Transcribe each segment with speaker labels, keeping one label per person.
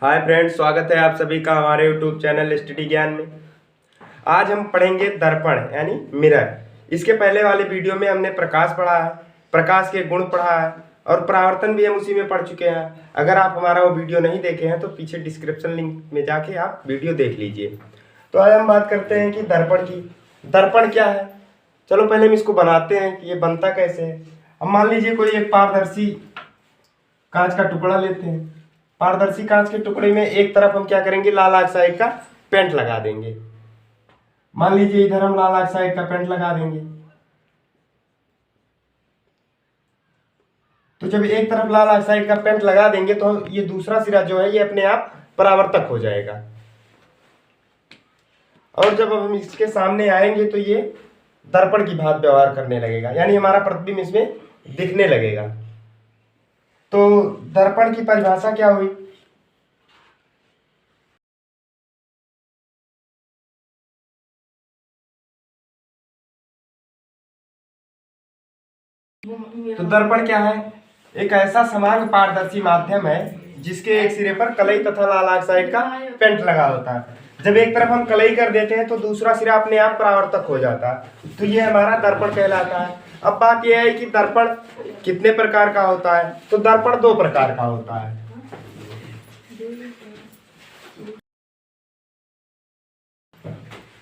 Speaker 1: Hi friends, स्वागत है आप सभी का हमारे यूट्यूब चैनल स्टडी ज्ञान में। आज हम पढ़ेंगे दर्पण यानी मिरर। इसके पहले वाले वीडियो में हमने प्रकाश पढ़ा है, प्रकाश के गुण पढ़ा है और परावर्तन भी हम उसी में पढ़ चुके हैं। अगर आप हमारा वो वीडियो नहीं देखे हैं तो पीछे डिस्क्रिप्शन लिंक में जाके आप वीडियो देख लीजिए। तो आज हम बात करते हैं कि दर्पण की। दर्पण क्या है, चलो पहले हम इसको बनाते हैं कि ये बनता कैसे है। हम मान लीजिए कोई एक पारदर्शी कांच का टुकड़ा लेते हैं। पारदर्शी कांच के टुकड़े में एक तरफ हम क्या करेंगे, लाल ऑक्साइड का पेंट लगा देंगे। मान लीजिए इधर हम लाल ऑक्साइड का पेंट लगा देंगे। तो जब एक तरफ लाल ऑक्साइड का पेंट लगा देंगे तो ये दूसरा सिरा जो है ये अपने आप परावर्तक हो जाएगा। और जब हम इसके सामने आएंगे तो ये दर्पण की भांति व्यवहार करने लगेगा, यानी हमारा प्रतिबिंब इसमें दिखने लगेगा। तो दर्पण की परिभाषा क्या हुई? तो दर्पण क्या है? एक ऐसा समान पारदर्शी माध्यम है जिसके एक सिरे पर कलई तथा लाल ऑक्साइड का पेंट लगा होता है। जब एक तरफ हम कलई कर देते हैं तो दूसरा सिरा अपने आप परावर्तक हो जाता है। तो ये हमारा दर्पण कहलाता है। अब बात यह है कि दर्पण कितने प्रकार का होता है। तो दर्पण दो प्रकार का होता है।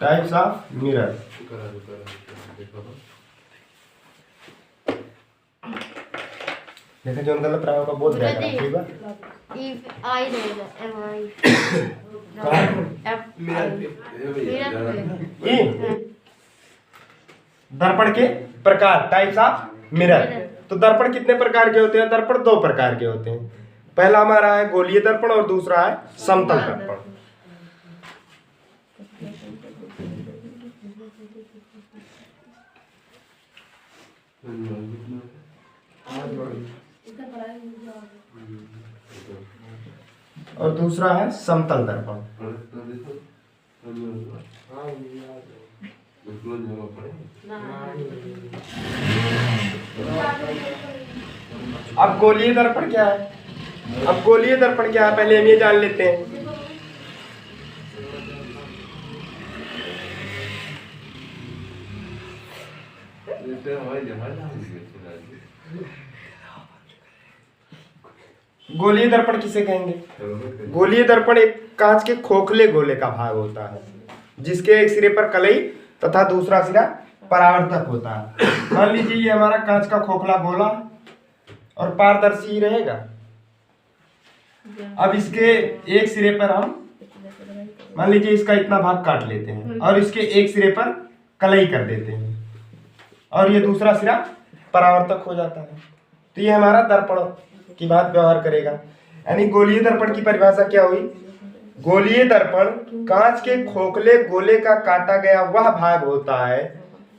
Speaker 1: Types of mirror. देखो जो गलत रहा होगा बोल देगा, ठीक है?
Speaker 2: if I रहेगा MI
Speaker 1: दर्पण के प्रकार, टाइप्स ऑफ मिरर। तो दर्पण कितने प्रकार के होते हैं? दर्पण दो प्रकार के होते हैं। पहला हमारा है गोलीय दर्पण और दूसरा है समतल दर्पण। और दूसरा है समतल दर्पण। अब गोलीय दर्पण क्या है? पहले हम ये जान लेते हैं। गोलीय दर्पण किसे कहेंगे? गोलीय दर्पण एक कांच के खोखले गोले का भाग होता है जिसके एक सिरे पर कलई तथा दूसरा सिरा परावर्तक होता है। मान लीजिए ये हमारा कांच का खोखला गोला और पारदर्शी ही रहेगा। अब इसके एक सिरे पर हम मान लीजिए इसका इतना भाग काट लेते हैं और इसके एक सिरे पर कलई कर देते हैं और ये दूसरा सिरा परावर्तक हो जाता है। तो ये हमारा दर्पण की बात व्यवहार करेगा। यानी गोलीय दर्पण की परिभाषा क्या हुई? गोलीय दर्पण कांच के खोखले गोले का काटा गया वह भाग होता है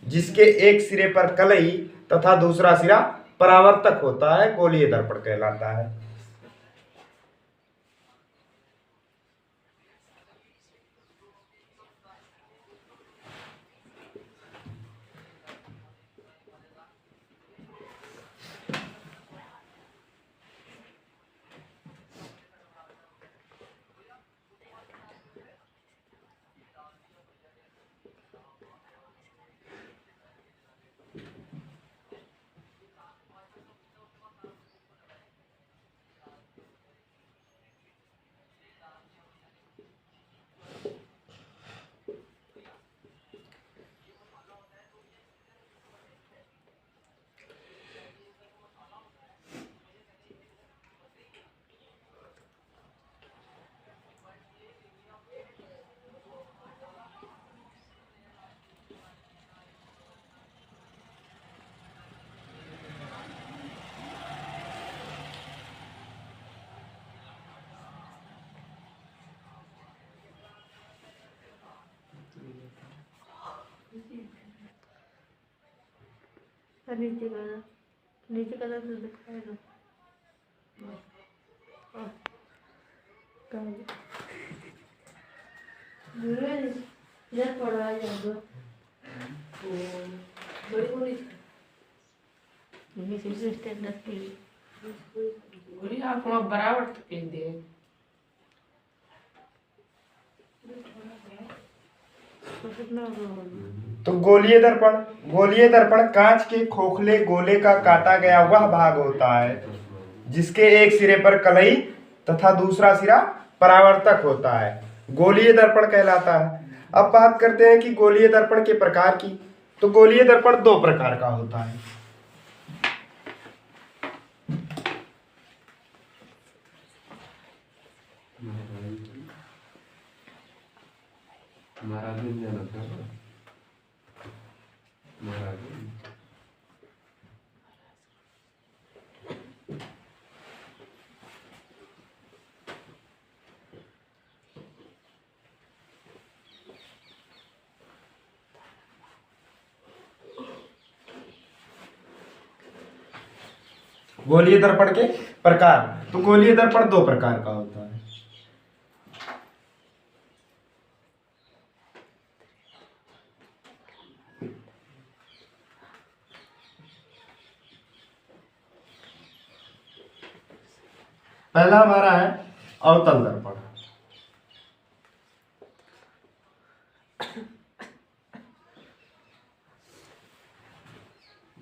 Speaker 1: जिसके एक सिरे पर कलई तथा दूसरा सिरा परावर्तक होता है, गोलीय दर्पण कहलाता है।
Speaker 2: नीचे का तो दिखाएगा। इधर पड़ा जाएगा। बड़ी बड़ी ये स्टैंडर्ड की
Speaker 3: आप बराबर दे
Speaker 2: तो कितना होगा?
Speaker 1: तो गोलीय दर्पण कांच के खोखले गोले का काटा गया वह भाग होता है जिसके एक सिरे पर कलई तथा दूसरा सिरा परावर्तक होता है, गोलीय दर्पण कहलाता है। अब बात करते हैं कि गोलीय दर्पण के प्रकार की। तो गोलीय दर्पण दो प्रकार का होता है। गोलीय दर्पण के प्रकार। तो गोलीय दर्पण दो प्रकार का होता है। पहला हमारा है अवतल दर्पण,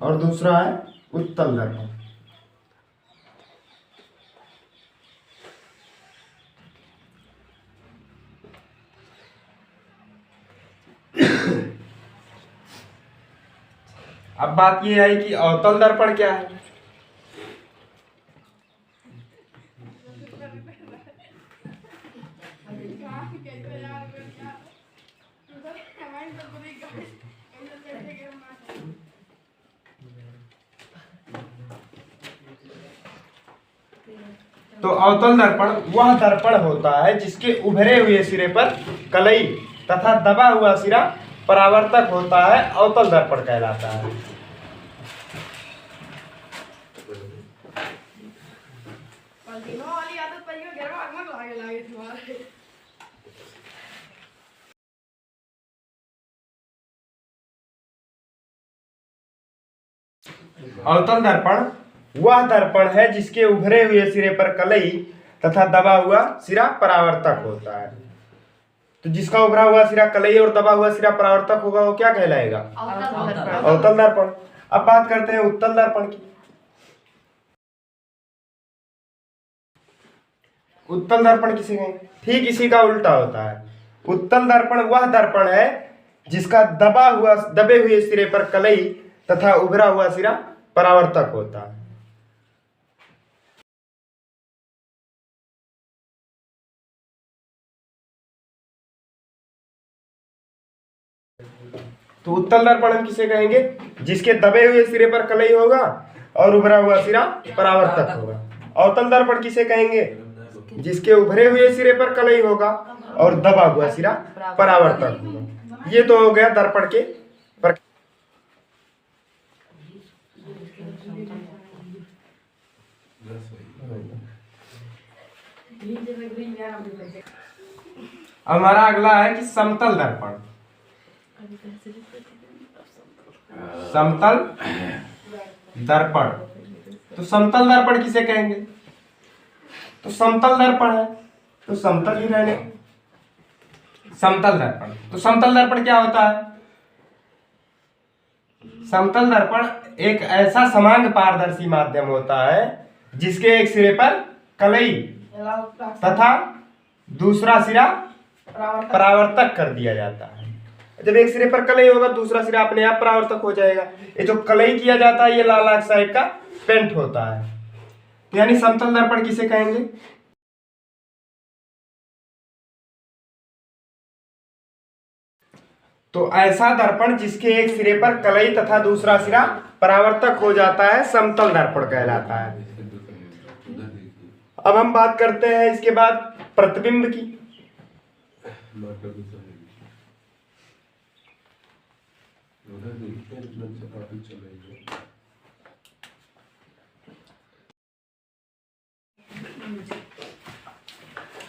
Speaker 1: और दूसरा है उत्तल दर्पण। अब बात यह है कि अवतल दर्पण क्या है। तो अवतल दर्पण वह दर्पण होता है जिसके उभरे हुए सिरे पर कलई तथा दबा हुआ सिरा परावर्तक होता है, अवतल दर्पण कहलाता है। अवतल दर्पण वह दर्पण है जिसके उभरे हुए सिरे पर कलई तथा दबा हुआ सिरा परावर्तक होता है। तो जिसका उभरा हुआ सिरा कलई और दबा हुआ सिरा परावर्तक होगा वो क्या कहलाएगा? अवतल दर्पण। अब बात करते हैं उत्तल दर्पण की। उत्तल दर्पण किसे कहेंगे? ठीक इसी का उल्टा होता है। उत्तल दर्पण वह दर्पण है जिसका दबे हुए सिरे पर कलई तथा उभरा हुआ सिरा परावर्तक होता है। तो उत्तल दर्पण हम किसे कहेंगे? जिसके दबे हुए सिरे पर कलई होगा और उभरा हुआ सिरा परावर्तक होगा। अवतल दर्पण किसे कहेंगे? जिसके उभरे हुए सिरे पर कलई होगा और दबा हुआ सिरा परावर्तक होगा। ये तो हो गया दर्पण के प्रकार। हमारा अगला है कि समतल दर्पण। समतल दर्पण। तो समतल दर्पण किसे कहेंगे? तो समतल दर्पण है तो समतल ही रहने। समतल दर्पण। तो समतल दर्पण क्या होता है? समतल दर्पण एक ऐसा समांग पारदर्शी माध्यम होता है जिसके एक सिरे पर कलई तथा दूसरा सिरा परावर्तक कर दिया जाता है। जब एक सिरे पर कलई होगा दूसरा सिरा अपने आप परावर्तक हो जाएगा। ये जो कलई किया जाता है ये लाल ऑक्साइड का पेंट होता है। यानी समतल दर्पण किसे कहेंगे? तो ऐसा दर्पण जिसके एक सिरे पर कलई तथा दूसरा सिरा परावर्तक हो जाता है समतल दर्पण कहलाता है। अब हम बात करते हैं इसके बाद प्रतिबिंब की।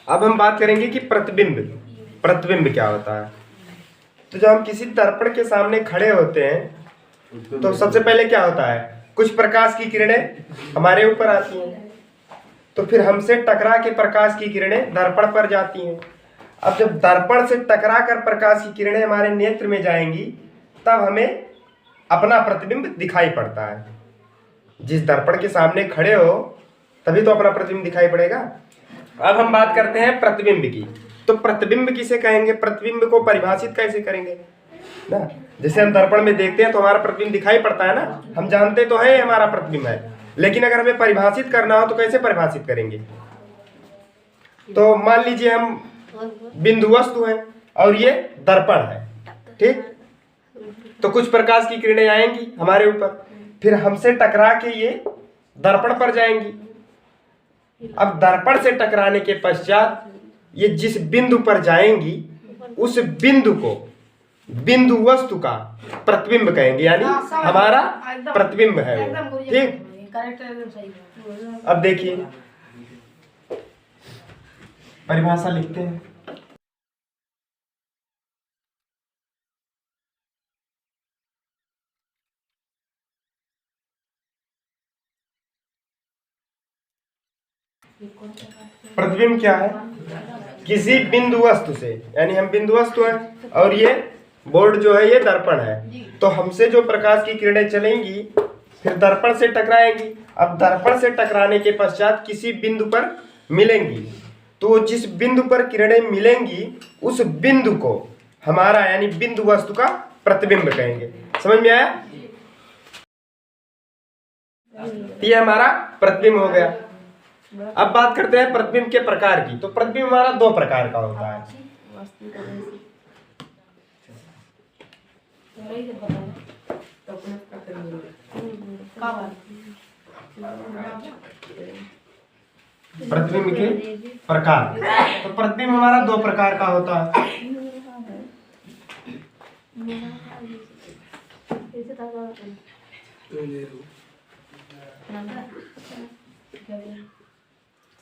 Speaker 1: अब हम बात करेंगे कि प्रतिबिंब क्या होता है। तो जब हम किसी दर्पण के सामने खड़े होते हैं तो सबसे पहले क्या होता है? कुछ प्रकाश की किरणें हमारे ऊपर आती हैं, तो फिर हमसे टकरा के प्रकाश की किरणें दर्पण पर जाती हैं। अब जब दर्पण से टकरा कर प्रकाश की किरणें हमारे नेत्र में जाएंगी तब हमें अपना प्रतिबिंब दिखाई पड़ता है। जिस दर्पण के सामने खड़े हो तभी तो अपना प्रतिबिंब दिखाई पड़ेगा। अब हम बात करते हैं प्रतिबिंब की। तो प्रतिबिंब किसे कहेंगे, प्रतिबिंब को परिभाषित कैसे करेंगे ना। जैसे हम दर्पण में देखते हैं तो हमारा प्रतिबिंब दिखाई पड़ता है ना, हम जानते तो है हमारा प्रतिबिंब है, लेकिन अगर हमें परिभाषित करना हो तो कैसे परिभाषित करेंगे। तो मान लीजिए हम बिंदु वस्तु है और ये दर्पण है, ठीक। तो कुछ प्रकाश की किरणें आएंगी हमारे ऊपर, फिर हमसे टकरा के ये दर्पण पर जाएंगी। अब दर्पण से टकराने के पश्चात ये जिस बिंदु पर जाएंगी उस बिंदु को बिंदु वस्तु का प्रतिबिंब कहेंगे, यानी हमारा प्रतिबिंब है वो, ठीक। अब देखिए परिभाषा लिखते हैं। प्रतिबिंब क्या है, किसी बिंदु वस्तु से, यानी हम बिंदु वस्तु हैं और ये बोर्ड जो है ये दर्पण है, तो हमसे जो प्रकाश की किरणें चलेंगी फिर दर्पण से टकराएंगी। अब दर्पण से टकराने के पश्चात किसी बिंदु पर मिलेंगी, तो जिस बिंदु पर किरणें मिलेंगी उस बिंदु को हमारा यानी बिंदु वस्तु का प्रतिबिंब कहेंगे। समझ में आया, ये हमारा प्रतिबिंब हो गया। अब बात करते हैं प्रतिबिंब के प्रकार की। तो प्रतिबिंब हमारा दो प्रकार का होता है। प्रतिबिंब के प्रकार, तो प्रतिबिंब हमारा दो प्रकार का होता है।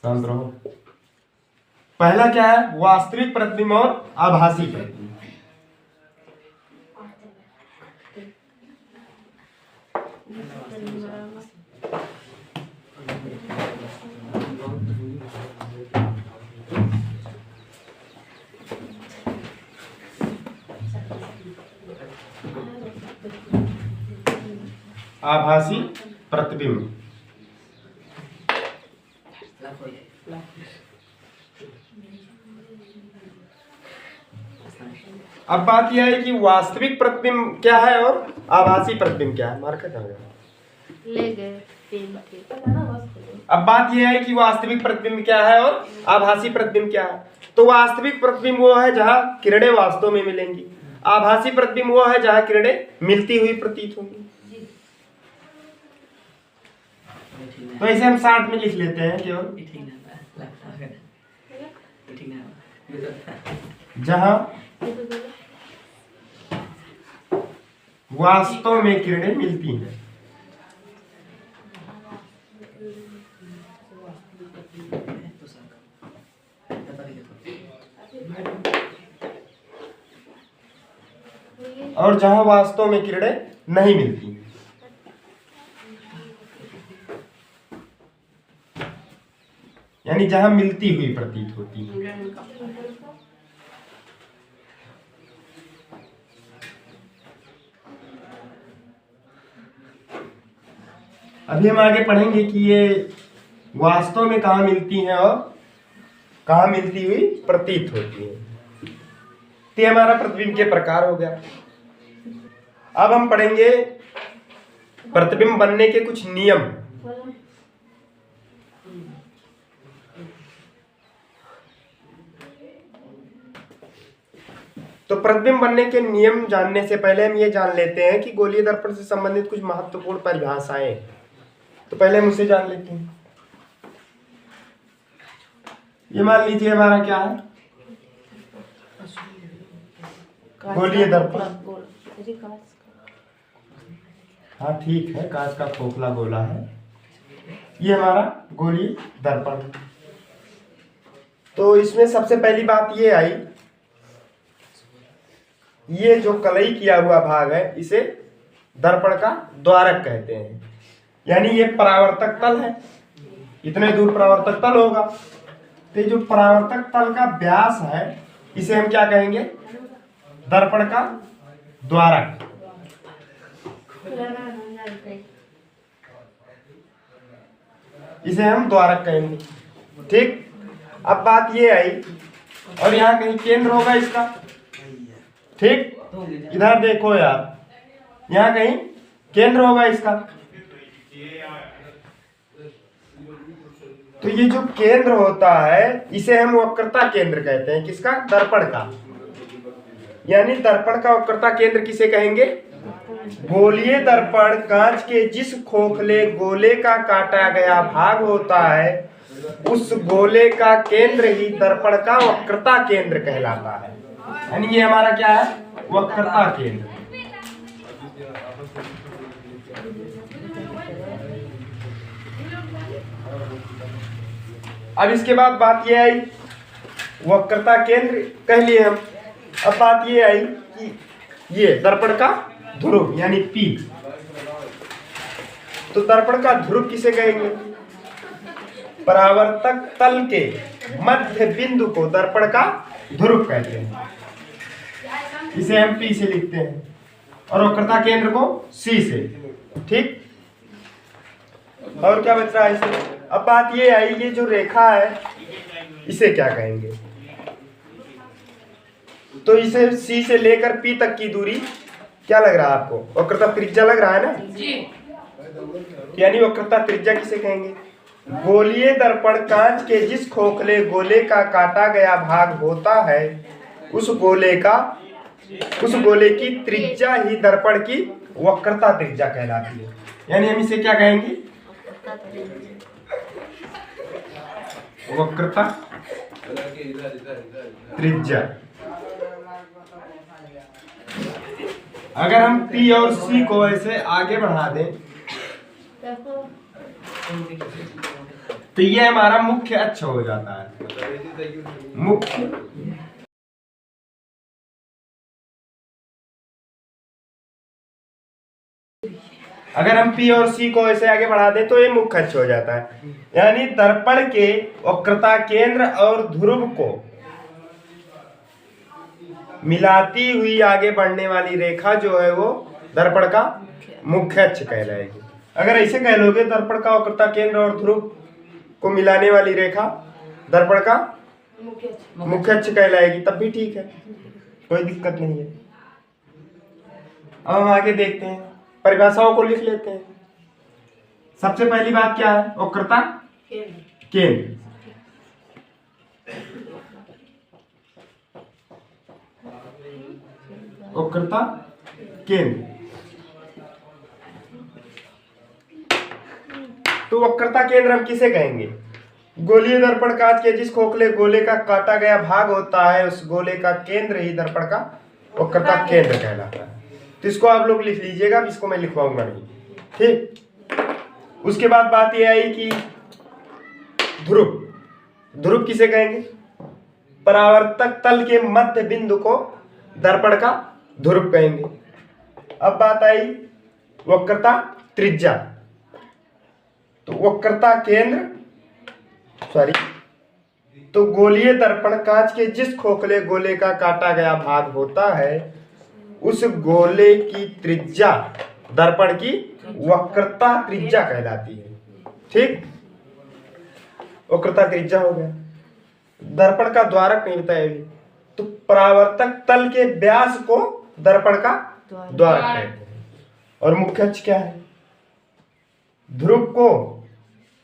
Speaker 1: शांत रहो। पहला क्या है, वास्तविक प्रतिबिंब और आभासी प्रतिबिंब। आभासी प्रतिबिंब। अब बात यह है कि वास्तविक प्रतिबिंब क्या है और आभासी प्रतिबिंब क्या है। मार्कर कहाँ गया,
Speaker 2: ले गए पेन के।
Speaker 1: अब बात यह है कि वास्तविक प्रतिबिंब क्या है और आभासी प्रतिबिंब क्या है। तो वास्तविक प्रतिबिंब वो है जहां किरणें वास्तव में मिलेंगी, आभासी प्रतिबिंब वो है जहां किरणें मिलती हुई प्रतीत होंगी। तो इसे हम 60 में लिख लेते हैं केवल, जहां वास्तव में किरणें मिलती हैं। और जहां वास्तव में किरणें नहीं मिलती, यानी जहां मिलती हुई प्रतीत होती है। अभी हम आगे पढ़ेंगे कि ये वास्तव में कहाँ मिलती हैं और कहाँ मिलती हुई प्रतीत होती है। तो हमारा प्रतिबिंब के प्रकार हो गया। अब हम पढ़ेंगे प्रतिबिंब बनने के कुछ नियम। तो प्रतिबिंब बनने के नियम जानने से पहले हम ये जान लेते हैं कि गोलीय दर्पण से संबंधित कुछ महत्वपूर्ण परिभाषाएं। तो पहले हम उसे जान लेते हैं। ये मान लीजिए हमारा क्या है, गोलीय दर्पण। हाँ ठीक है, कांच का खोखला गोला है, ये हमारा गोलीय दर्पण। तो इसमें सबसे पहली बात ये आई, ये जो कलई किया हुआ भाग है इसे दर्पण का द्वारक कहते हैं। यानी ये परावर्तक तल है, इतने दूर परावर्तक तल होगा। तो जो परावर्तक तल का व्यास है इसे हम क्या कहेंगे? दर्पण का द्वारक। इसे हम द्वारक कहेंगे। ठीक, अब बात ये आई, और यहाँ कहीं केंद्र होगा इसका। ठीक, इधर देखो यार, यहाँ कहीं केंद्र होगा इसका। तो ये जो केंद्र होता है इसे हम वक्रता केंद्र कहते हैं। किसका? दर्पण का। यानी दर्पण का वक्रता केंद्र किसे कहेंगे? गोलीय दर्पण कांच के जिस खोखले गोले का काटा गया भाग होता है उस गोले का केंद्र ही दर्पण का वक्रता केंद्र कहलाता है। यानी ये हमारा क्या है? वक्रता केंद्र। अब इसके बाद बात ये आई, वक्रता केंद्र कह लिए हम। अब बात ये आई कि ये दर्पण का ध्रुव यानी P। तो दर्पण का ध्रुव किसे कहेंगे? परावर्तक तल के मध्य बिंदु को दर्पण का ध्रुव कहते हैं। इसे हम P से लिखते हैं और वक्रता केंद्र को C से। ठीक, और क्या बच रहा है इसे? अब बात ये आई, ये जो रेखा है इसे क्या कहेंगे? तो इसे C से लेकर P तक की दूरी क्या लग रहा है आपको? वक्रता त्रिज्या लग रहा है ना जी। यानी वक्रता त्रिज्या किसे कहेंगे? गोलीय दर्पण कांच के जिस खोखले गोले का काटा गया भाग होता है उस गोले की त्रिज्या ही दर्पण की वक्रता त्रिज्या कहलाती है। यानी हम इसे क्या कहेंगे? वक्रता त्रिज्या। अगर हम P और C को ऐसे आगे बढ़ा दें तो ये हमारा मुख्य अक्ष हो जाता है। मुख्य अगर हम P और C को ऐसे आगे बढ़ा दें तो ये मुख्य अक्ष हो जाता है। यानी दर्पण के वक्रता केंद्र और ध्रुव को मिलाती हुई आगे बढ़ने वाली रेखा जो है वो दर्पण का मुख्य अक्ष कहलाएगी। अगर ऐसे कह लोगे दर्पण का वक्रता केंद्र और ध्रुव को मिलाने वाली रेखा दर्पण का मुख्य अक्ष कहलाएगी, तब भी ठीक है, कोई दिक्कत नहीं है। अब हम आगे देखते हैं, परिभाषाओं को लिख लेते हैं। सबसे पहली बात क्या है? वक्रता केंद्र। वक्रता केंद्र। तो वक्रता केंद्र हम किसे कहेंगे? गोलीय दर्पण कांच के जिस खोखले गोले का काटा गया भाग होता है उस गोले का केंद्र ही दर्पण का वक्रता केंद्र कहलाता है। तो इसको आप लोग लिख लीजिएगा, इसको मैं लिखवाऊंगा नहीं। ठीक, उसके बाद बात यह आई कि ध्रुव किसे कहेंगे? परावर्तक तल के मध्य बिंदु को दर्पण का ध्रुव कहेंगे। अब बात आई वक्रता त्रिज्या। तो वक्रता केंद्र तो गोलीय दर्पण कांच के जिस खोखले गोले का काटा गया भाग होता है उस गोले की त्रिज्या दर्पण की वक्रता त्रिज्या कहलाती है। ठीक, वक्रता त्रिज्या हो गया। दर्पण का द्वारक नहीं बताया अभी, तो परावर्तक तल के व्यास को दर्पण का द्वारक कहते हैं। और मुख्य अक्ष क्या है? ध्रुव को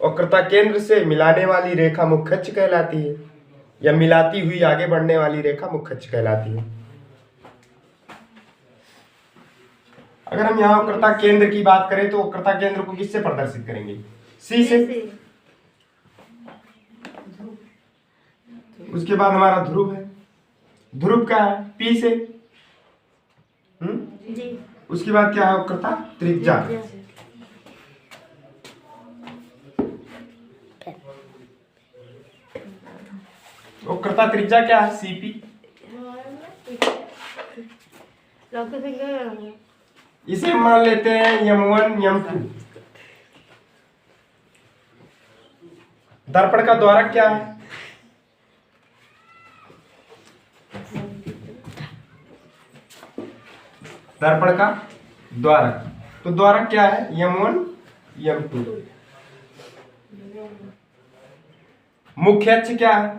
Speaker 1: वक्रता केंद्र से मिलाने वाली रेखा मुख्य अक्ष कहलाती है, या मिलाती हुई आगे बढ़ने वाली रेखा मुख्य अक्ष कहलाती है। अगर हम यहाँ वक्रता केंद्र की बात करें तो वक्रता केंद्र को किससे प्रदर्शित करेंगे? C से। उसके बाद हमारा ध्रुव है, ध्रुव क्या है? P से। उसके बाद क्या है? वक्रता त्रिज्या। वक्रता त्रिज्या क्या है? CP। इसे मान लेते हैं M1 M2। दर्पण का द्वारक क्या है? दर्पण का द्वारक। तो द्वारक क्या है? M1 M2। मुख्य अक्ष क्या है?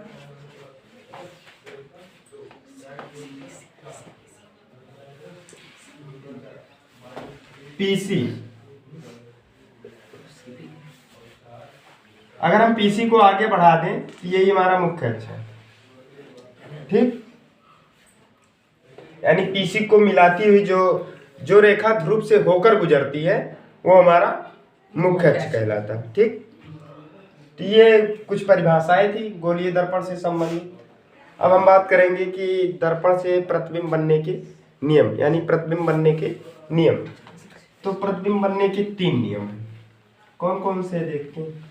Speaker 1: PC। अगर हम PC को आगे बढ़ा दें तो यही हमारा मुख्य अक्ष है, ठीक। यानी PC को मिलाती हुई जो रेखा ध्रुव से होकर गुजरती है वो हमारा मुख्य अक्ष कहलाता है, ठीक। तो ये कुछ परिभाषाएं थी गोलीय दर्पण से संबंधित। अब हम बात करेंगे कि दर्पण से प्रतिबिंब बनने के नियम, यानी प्रतिबिंब बनने के नियम। तो प्रतिबिंब बनने के 3 नियम कौन कौन से देखते हैं।